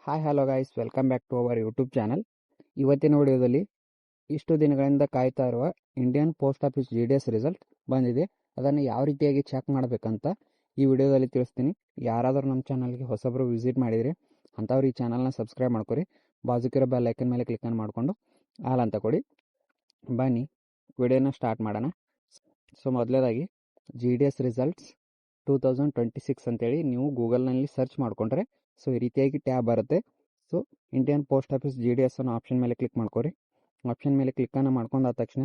Hi hello guys, welcome back to our YouTube channel. ಇವತ್ತಿನ ವಿಡಿಯೋದಲ್ಲಿ ಇಷ್ಟು ದಿನಗಳಿಂದ ಕಾಯ್ತಾ ಇರುವ Indian post office GDS result ಬಂದಿದೆ. ಅದನ್ನು ಯಾವ ರೀತಿಯಾಗಿ ಚೆಕ್ ಮಾಡಬೇಕಂತ ಈ ವಿಡಿಯೋದಲ್ಲಿ ತಿಳಿಸ್ತೀನಿ. ಯಾರಾದರೂ ನಮ್ಮ ಚಾನಲ್ಗೆ ಹೊಸಬರು ವಿಸಿಟ್ ಮಾಡಿದರೆ ಅಂಥವ್ರು ಈ ಚಾನಲ್ನ ಸಬ್ಸ್ಕ್ರೈಬ್ ಮಾಡ್ಕೊರಿ. ಬಾಜುಕಿರೋ ಬೆಲ್ ಐಕನ್ ಮೇಲೆ ಕ್ಲಿಕ್ ಮಾಡಿಕೊಂಡು ಆಲ್ ಅಂತ ಕೊಡಿ. ಬನ್ನಿ ವಿಡಿಯೋನ ಸ್ಟಾರ್ಟ್ ಮಾಡೋಣ. ಸೊ ಮೊದಲೇದಾಗಿ GDS ರಿಸಲ್ಟ್ಸ್ 2026 ಅಂತೇಳಿ ನೀವು ಗೂಗಲ್ನಲ್ಲಿ ಸರ್ಚ್ ಮಾಡಿಕೊಂಡ್ರೆ ಸೊ ಈ ರೀತಿಯಾಗಿ ಟ್ಯಾಬ್ ಬರುತ್ತೆ. So Indian post office GDS ಅನ್ನೋ ಆಪ್ಷನ್ ಮೇಲೆ ಕ್ಲಿಕ್ ಮಾಡ್ಕೊರಿ. ಆಪ್ಷನ್ ಮೇಲೆ ಕ್ಲಿಕ್ಕನ್ನು ಮಾಡ್ಕೊಂಡಾದ ತಕ್ಷಣ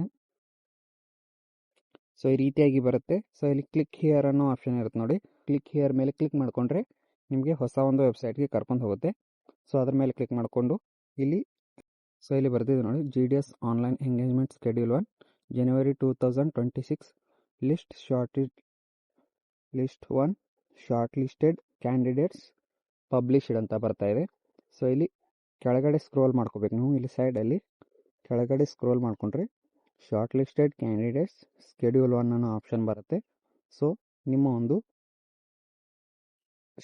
ಸೊ ಈ ರೀತಿಯಾಗಿ ಬರುತ್ತೆ. ಸೊ ಇಲ್ಲಿ ಕ್ಲಿಕ್ ಹಿಯರ್ ಅನ್ನೋ ಆಪ್ಷನ್ ಇರುತ್ತೆ ನೋಡಿ. ಕ್ಲಿಕ್ ಹಿಯರ್ ಮೇಲೆ ಕ್ಲಿಕ್ ಮಾಡಿಕೊಂಡ್ರೆ ನಿಮಗೆ ಹೊಸ ಒಂದು ವೆಬ್ಸೈಟ್ಗೆ ಕರ್ಕೊಂಡು ಹೋಗುತ್ತೆ. ಸೊ ಅದ್ರ ಮೇಲೆ ಕ್ಲಿಕ್ ಮಾಡಿಕೊಂಡು ಇಲ್ಲಿ ಬರ್ತಿದೆ ನೋಡಿ, GDS online engagement schedule 1 January 2026 list 1 short listed candidates published ಅಂತ ಬರ್ತಾ ಇದೆ. ಸೊ ಇಲ್ಲಿ ಕೆಳಗಡೆ ಸ್ಕ್ರೋಲ್ ಮಾಡ್ಕೋಬೇಕು ನೀವು. ಇಲ್ಲಿ ಸೈಡಲ್ಲಿ ಕೆಳಗಡೆ ಸ್ಕ್ರೋಲ್ ಮಾಡಿಕೊಂಡ್ರೆ ಶಾರ್ಟ್ ಲಿಸ್ಟೆಡ್ ಕ್ಯಾಂಡಿಡೇಟ್ಸ್ ಸ್ಕೆಡ್ಯೂಲ್ 1 ಅನ್ನೋ ಆಪ್ಷನ್ ಬರುತ್ತೆ. ಸೊ ನಿಮ್ಮ ಒಂದು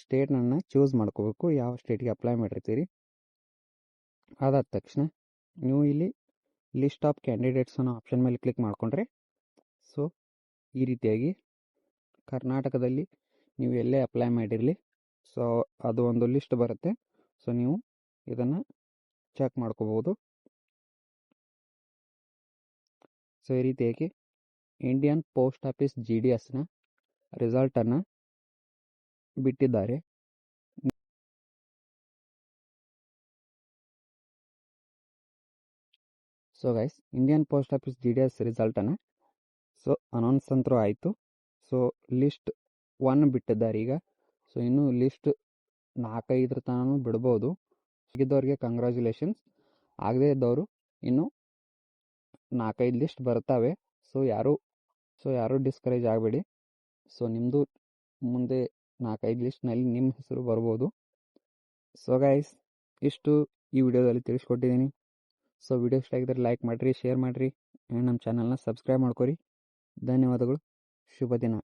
ಸ್ಟೇಟ್ನನ್ನು ಚೂಸ್ ಮಾಡ್ಕೋಬೇಕು, ಯಾವ ಸ್ಟೇಟ್ಗೆ ಅಪ್ಲೈ ಮಾಡಿರ್ತೀರಿ. ಅದಾದ ತಕ್ಷಣ ನೀವು ಇಲ್ಲಿ ಲಿಸ್ಟ್ ಆಫ್ ಕ್ಯಾಂಡಿಡೇಟ್ಸ್ ಅನ್ನೋ ಆಪ್ಷನ್ ಮೇಲೆ ಕ್ಲಿಕ್ ಮಾಡಿಕೊಂಡ್ರೆ ಸೊ ಈ ರೀತಿಯಾಗಿ ಕರ್ನಾಟಕದಲ್ಲಿ ನೀವು ಎಲ್ಲೇ ಅಪ್ಲೈ ಮಾಡಿರಲಿ ಸೊ ಅದು ಒಂದು ಲಿಸ್ಟ್ ಬರುತ್ತೆ. ಸೊ ನೀವು ಇದನ್ನು ಚೆಕ್ ಮಾಡ್ಕೋಬೋದು. ಸೊ ಈ ರೀತಿಯಾಗಿ ಇಂಡಿಯನ್ ಪೋಸ್ಟ್ ಆಫೀಸ್ GDSನ ರಿಸಲ್ಟನ್ನು ಬಿಟ್ಟಿದ್ದಾರೆ. So guys, Indian post office GDS ರಿಸಲ್ಟನ್ನು ಸೊ ಅನೌನ್ಸ್ ಅಂತೂ ಆಯಿತು. ಸೊ ಲಿಸ್ಟ್ 1 ಬಿಟ್ಟಿದ್ದಾರೆ ಈಗ. ಸೊ ಇನ್ನೂ ಲಿಸ್ಟ್ 4-5 ತನಕ ಬಿಡ್ಬೋದು. ಸಿಗಿದ್ದವ್ರಿಗೆ ಕಂಗ್ರ್ಯಾಚುಲೇಷನ್ಸ್. ಆಗದೇ ಇದ್ದವರು ಇನ್ನೂ 4-5 ಲಿಸ್ಟ್ ಬರ್ತವೆ. ಸೊ ಯಾರೂ ಡಿಸ್ಕರೇಜ್ ಆಗಬೇಡಿ. ಸೊ ನಿಮ್ಮದು ಮುಂದೆ 4-5 ಲಿಸ್ಟ್ನಲ್ಲಿ ನಿಮ್ಮ ಹೆಸರು ಬರ್ಬೋದು. ಸೊ ಗೈಸ್, ಇಷ್ಟು ಈ ವಿಡಿಯೋದಲ್ಲಿ ತಿಳಿಸ್ಕೊಟ್ಟಿದ್ದೀನಿ. ಸೊ ವಿಡಿಯೋ ಇಷ್ಟ ಆಗಿದ್ರೆ ಲೈಕ್ ಮಾಡಿರಿ, ಶೇರ್ ಮಾಡಿರಿ, ಆ್ಯಂಡ್ ನಮ್ಮ ಚಾನಲ್ನ ಸಬ್ಸ್ಕ್ರೈಬ್ ಮಾಡ್ಕೊರಿ. ಧನ್ಯವಾದಗಳು. ಶುಭ ದಿನ.